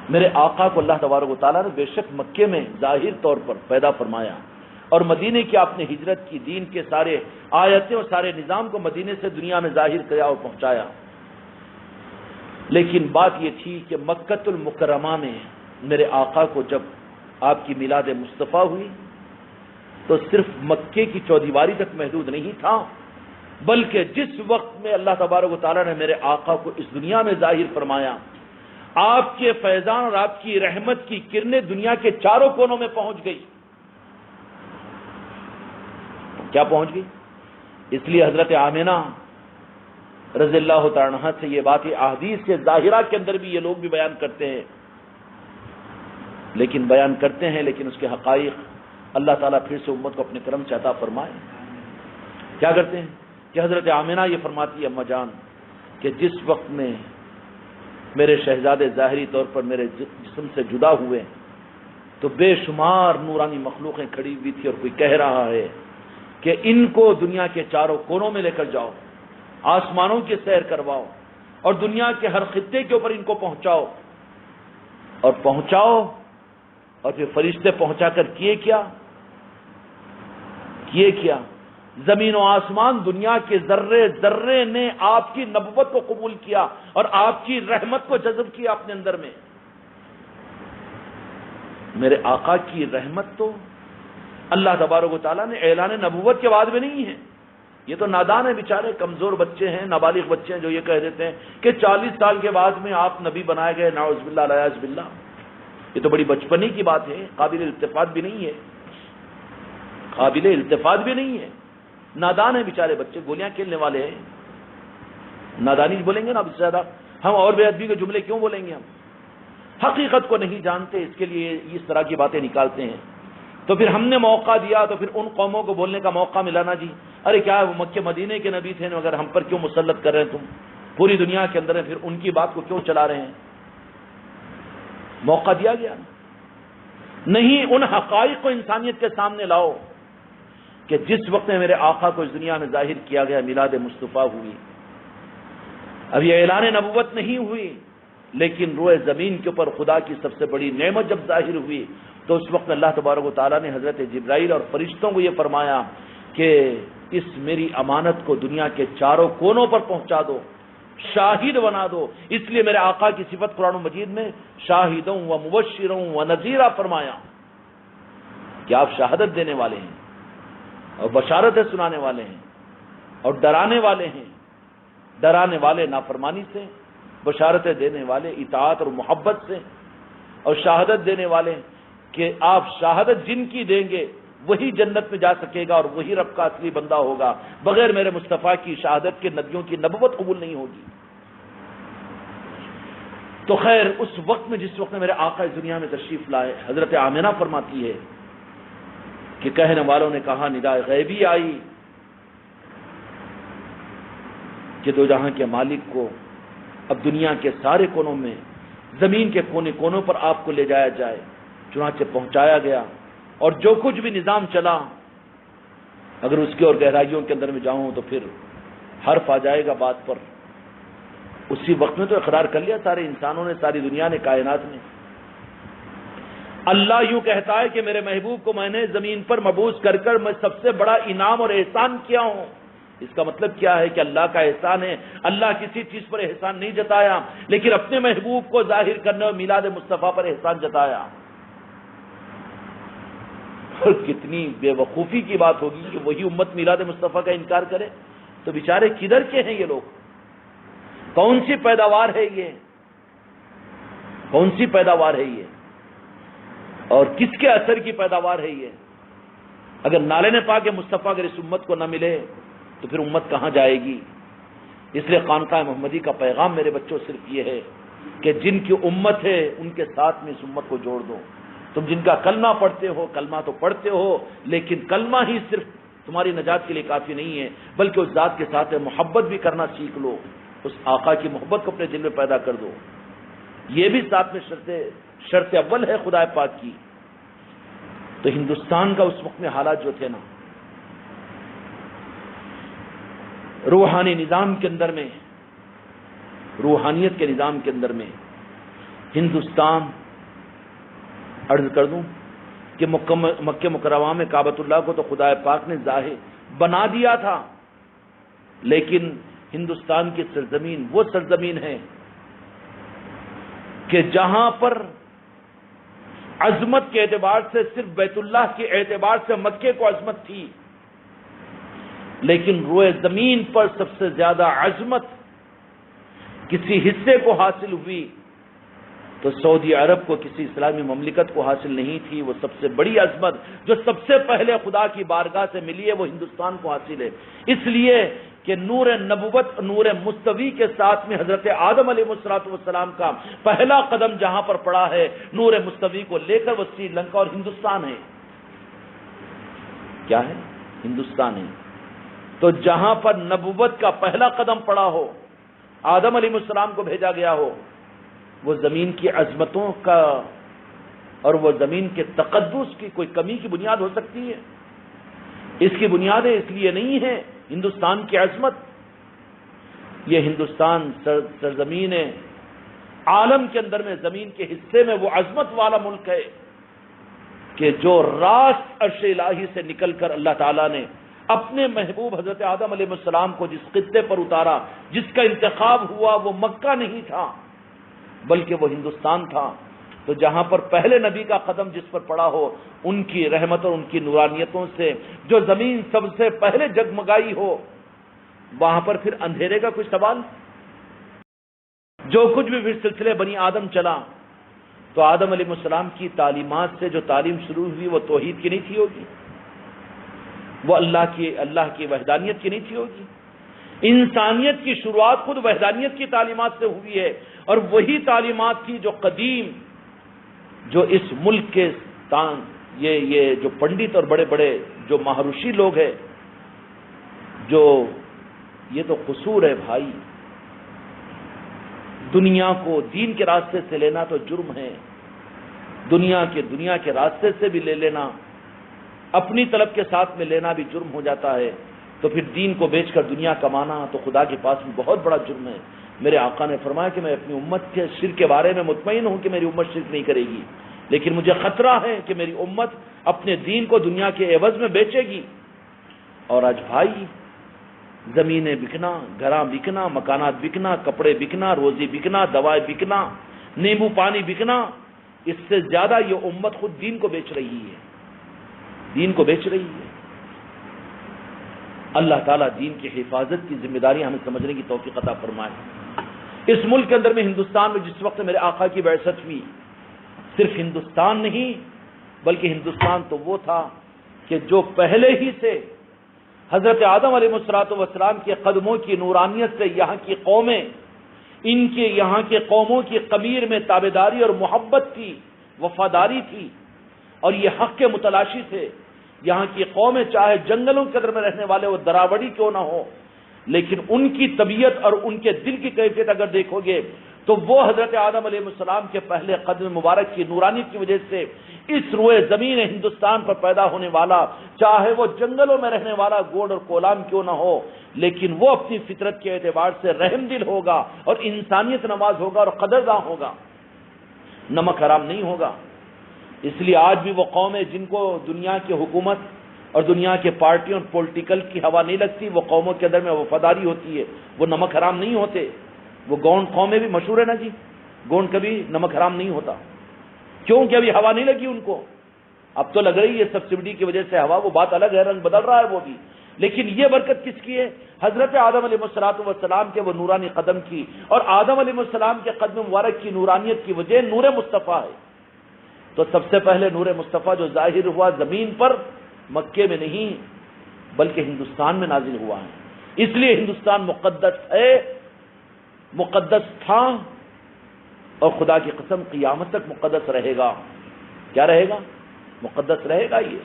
میرے آقا کو اللہ تبارک و تعالیٰ نے بے شک مکے میں ظاہر طور پر پیدا فرمایا اور مدینے کی آپ نے ہجرت کی، دین کے سارے آیتیں اور سارے نظام کو مدینے سے دنیا میں ظاہر کیا اور پہنچایا. لیکن بات یہ تھی کہ مکۃ المکرمہ میں میرے آقا کو جب آپ کی میلاد مصطفیٰ ہوئی تو صرف مکے کی چودیواری تک محدود نہیں تھا، بلکہ جس وقت میں اللہ تبارک و تعالیٰ نے میرے آقا کو اس دنیا میں ظاہر فرمایا، آپ کے فیضان اور آپ کی رحمت کی کرنیں دنیا کے چاروں کونوں میں پہنچ گئی. کیا پہنچ گئی؟ اس لیے حضرت آمنہ رضی اللہ تعالی عنہا سے یہ بات احادیث کے ظاہرہ کے اندر بھی یہ لوگ بھی بیان کرتے ہیں، لیکن اس کے حقائق اللہ تعالیٰ پھر سے امت کو اپنے کرم سے عطا فرمائے. کیا کرتے ہیں کہ حضرت آمنہ یہ فرماتی ہے اما جان کہ جس وقت میں میرے شہزادے ظاہری طور پر میرے جسم سے جدا ہوئے تو بے شمار نورانی مخلوقیں کھڑی ہوئی تھی اور کوئی کہہ رہا ہے کہ ان کو دنیا کے چاروں کونوں میں لے کر جاؤ، آسمانوں کی سیر کرواؤ اور دنیا کے ہر خطے کے اوپر ان کو پہنچاؤ. اور پھر فرشتے پہنچا کر کیے کیا زمین و آسمان دنیا کے ذرے ذرے نے آپ کی نبوت کو قبول کیا اور آپ کی رحمت کو جذب کیا اپنے اندر میں. میرے آقا کی رحمت تو اللہ تبارک و تعالیٰ نے اعلان نبوت کے بعد میں نہیں ہے. یہ تو نادان ہیں بیچارے، کمزور بچے ہیں، نابالغ بچے ہیں جو یہ کہہ دیتے ہیں کہ 40 سال کے بعد میں آپ نبی بنائے گئے، نعوذ باللہ الیاذ باللہ. یہ تو بڑی بچپنی کی بات ہے، قابل التفات بھی نہیں ہے. نادان ہیں بیچارے بچے، گولیاں کھیلنے والے ہیں. نادانی بولیں گے نا اب زیادہ، ہم اور بے ادبی کے جملے کیوں بولیں گے؟ ہم حقیقت کو نہیں جانتے، اس کے لیے اس طرح کی باتیں نکالتے ہیں. تو پھر ہم نے موقع دیا تو پھر ان قوموں کو بولنے کا موقع ملا نا جی، ارے کیا وہ مکے مدینے کے نبی تھے مگر ہم پر کیوں مسلط کر رہے ہیں تم، پوری دنیا کے اندر پھر ان کی بات کو کیوں چلا رہے ہیں؟ موقع دیا گیا نہیں. ان حقائق کو انسانیت کے سامنے لاؤ کہ جس وقت میں میرے آقا کو اس دنیا میں ظاہر کیا گیا، میلاد مصطفیٰ ہوئی. اب یہ اعلان نبوت نہیں ہوئی، لیکن روئے زمین کے اوپر خدا کی سب سے بڑی نعمت جب ظاہر ہوئی تو اس وقت اللہ تبارک و تعالیٰ نے حضرت جبرائیل اور فرشتوں کو یہ فرمایا کہ اس میری امانت کو دنیا کے چاروں کونوں پر پہنچا دو، شاہد بنا دو. اس لیے میرے آقا کی صفت قرآن مجید میں شاہدوں و مبشروں و نذیرا فرمایا کہ آپ شہادت دینے والے ہیں اور بشارتیں سنانے والے ہیں اور ڈرانے والے ہیں. ڈرانے والے نافرمانی سے، بشارتیں دینے والے اطاعت اور محبت سے، اور شہادت دینے والے کہ آپ شہادت جن کی دیں گے وہی جنت میں جا سکے گا اور وہی رب کا اصلی بندہ ہوگا. بغیر میرے مصطفیٰ کی شہادت کے نبیوں کی نبوت قبول نہیں ہوگی. تو خیر اس وقت میں جس وقت میں میرے آقا اس دنیا میں تشریف لائے، حضرت آمنہ فرماتی ہے کہ کہنے والوں نے کہا ندائے غیبی آئی کہ دو جہاں کے مالک کو اب دنیا کے سارے کونوں میں، زمین کے کونے کونوں پر آپ کو لے جایا جائے. چنانچہ پہنچایا گیا اور جو کچھ بھی نظام چلا، اگر اس کی اور گہرائیوں کے اندر میں جاؤں تو پھر حرف آ جائے گا بات پر. اسی وقت میں تو اقرار کر لیا سارے انسانوں نے، ساری دنیا نے، کائنات نے. اللہ یوں کہتا ہے کہ میرے محبوب کو میں نے زمین پر مبعوث کر کر میں سب سے بڑا انعام اور احسان کیا ہوں. اس کا مطلب کیا ہے کہ اللہ کا احسان ہے. اللہ کسی چیز پر احسان نہیں جتایا، لیکن اپنے محبوب کو ظاہر کرنے اور میلاد مصطفیٰ پر احسان جتایا. اور کتنی بے وقوفی کی بات ہوگی کہ وہی امت میلاد مصطفیٰ کا انکار کرے. تو بیچارے کدھر کے ہیں یہ لوگ؟ کون سی پیداوار ہے یہ؟ کون سی پیداوار ہے یہ؟ اور کس کے اثر کی پیداوار ہے یہ؟ اگر نالے نے پاک مصطفیٰ اگر اس امت کو نہ ملے تو پھر امت کہاں جائے گی؟ اس لیے خانقاہ محمدی کا پیغام میرے بچوں صرف یہ ہے کہ جن کی امت ہے ان کے ساتھ میں اس امت کو جوڑ دو. تم جن کا کلمہ پڑھتے ہو، کلمہ تو پڑھتے ہو، لیکن کلمہ ہی صرف تمہاری نجات کے لیے کافی نہیں ہے، بلکہ اس ذات کے ساتھ محبت بھی کرنا سیکھ لو. اس آقا کی محبت کو اپنے دل میں پیدا کر دو. یہ بھی ساتھ میں شرط اول ہے خدا پاک کی. تو ہندوستان کا اس وقت میں حالات جو تھے نا، روحانی نظام کے اندر میں، روحانیت کے نظام کے اندر میں ہندوستان عرض کر دوں کہ مکہ مکرمہ میں کعبۃ اللہ کو تو خدا پاک نے ظاہر بنا دیا تھا، لیکن ہندوستان کی سرزمین وہ سرزمین ہے کہ جہاں پر عظمت کے اعتبار سے صرف بیت اللہ کے اعتبار سے مکے کو عظمت تھی، لیکن روئے زمین پر سب سے زیادہ عظمت کسی حصے کو حاصل ہوئی تو سعودی عرب کو کسی اسلامی مملکت کو حاصل نہیں تھی۔ وہ سب سے بڑی عظمت جو سب سے پہلے خدا کی بارگاہ سے ملی ہے وہ ہندوستان کو حاصل ہے، اس لیے کہ نور نبوت نور مستوی کے ساتھ میں حضرت آدم علیہ السلام کا پہلا قدم جہاں پر پڑا ہے نور مستوی کو لے کر وہ سری لنکا اور ہندوستان ہے۔ کیا ہے؟ ہندوستان ہے۔ تو جہاں پر نبوت کا پہلا قدم پڑا ہو، آدم علیہ السلام کو بھیجا گیا ہو، وہ زمین کی عظمتوں کا اور وہ زمین کے تقدس کی کوئی کمی کی بنیاد ہو سکتی ہے؟ اس کی بنیادیں اس لیے نہیں ہے ہندوستان کی عظمت، یہ ہندوستان سرزمین عالم کے اندر میں زمین کے حصے میں وہ عظمت والا ملک ہے کہ جو راست عرش الہی سے نکل کر اللہ تعالیٰ نے اپنے محبوب حضرت آدم علیہ السلام کو جس خطے پر اتارا، جس کا انتخاب ہوا، وہ مکہ نہیں تھا بلکہ وہ ہندوستان تھا۔ تو جہاں پر پہلے نبی کا قدم جس پر پڑا ہو، ان کی رحمت اور ان کی نورانیتوں سے جو زمین سب سے پہلے جگمگائی ہو، وہاں پر پھر اندھیرے کا کوئی سوال؟ جو کچھ بھی پھر سلسلے بنی آدم چلا تو آدم علیہ السلام کی تعلیمات سے جو تعلیم شروع ہوئی وہ توحید کی نہیں تھی ہوگی، وہ اللہ کی وحدانیت کی نہیں تھی ہوگی۔ انسانیت کی شروعات خود وحدانیت کی تعلیمات سے ہوئی ہے، اور وہی تعلیمات تھی جو قدیم جو اس ملک کے یہ جو پنڈت اور بڑے بڑے جو مہارشی لوگ ہیں، جو یہ تو قصور ہے بھائی، دنیا کو دین کے راستے سے لینا تو جرم ہے، دنیا کے راستے سے بھی لے لینا، اپنی طلب کے ساتھ میں لینا بھی جرم ہو جاتا ہے، تو پھر دین کو بیچ کر دنیا کمانا تو خدا کے پاس میں بہت بڑا جرم ہے۔ میرے آقا نے فرمایا کہ میں اپنی امت کے شرک کے بارے میں مطمئن ہوں کہ میری امت شرک نہیں کرے گی، لیکن مجھے خطرہ ہے کہ میری امت اپنے دین کو دنیا کے عوض میں بیچے گی۔ اور آج بھائی زمینیں بکنا، گھراں بکنا، مکانات بکنا، کپڑے بکنا، روزی بکنا، دوائیں بکنا، نیمبو پانی بکنا، اس سے زیادہ یہ امت خود دین کو بیچ رہی ہے، دین کو بیچ رہی ہے۔ اللہ تعالیٰ دین کی حفاظت کی ذمہ داری ہمیں سمجھنے کی توفیق عطا فرمائے۔ اس ملک کے اندر میں ہندوستان میں جس وقت میرے آقا کی بعثت ہوئی، صرف ہندوستان نہیں بلکہ ہندوستان تو وہ تھا کہ جو پہلے ہی سے حضرت آدم علیہ السلام کے قدموں کی نورانیت سے یہاں کی قومیں، ان کے یہاں کے قوموں کی قبیر میں تابعداری اور محبت تھی، وفاداری تھی، اور یہ حق کے متلاشی تھے۔ یہاں کی قومیں چاہے جنگلوں کے اندر میں رہنے والے وہ دراوڑی کیوں نہ ہو، لیکن ان کی طبیعت اور ان کے دل کی کیفیت اگر دیکھو گے تو وہ حضرت آدم علیہ السلام کے پہلے قدم مبارک کی نورانیت کی وجہ سے اس روئے زمین ہندوستان پر پیدا ہونے والا، چاہے وہ جنگلوں میں رہنے والا گوڑ اور کولام کیوں نہ ہو، لیکن وہ اپنی فطرت کے اعتبار سے رحم دل ہوگا اور انسانیت نواز ہوگا اور قدرداں ہوگا، نمک حرام نہیں ہوگا۔ اس لیے آج بھی وہ قومیں جن کو دنیا کی حکومت اور دنیا کے پارٹیوں اور پولیٹیکل کی ہوا نہیں لگتی، وہ قوموں کے اندر میں وفاداری ہوتی ہے، وہ نمک حرام نہیں ہوتے۔ وہ گونڈ قومیں بھی مشہور ہے نا جی، گونڈ کبھی نمک حرام نہیں ہوتا، کیونکہ ابھی ہوا نہیں لگی ان کو، اب تو لگ رہی ہے سبسڈی کی وجہ سے ہوا، وہ بات الگ ہے، رنگ بدل رہا ہے وہ بھی، لیکن یہ برکت کس کی ہے؟ حضرت آدم علیہ السلام کے وہ نورانی قدم کی، اور آدم علیہ السلام کے قدم مبارک کی نورانیت کی وجہ نور مصطفیٰ ہے۔ تو سب سے پہلے نور مصطفیٰ جو ظاہر ہوا زمین پر، مکے میں نہیں بلکہ ہندوستان میں نازل ہوا ہے۔ اس لیے ہندوستان مقدس ہے، مقدس تھا، اور خدا کی قسم قیامت تک مقدس رہے گا۔ کیا رہے گا؟ مقدس رہے گا یہ۔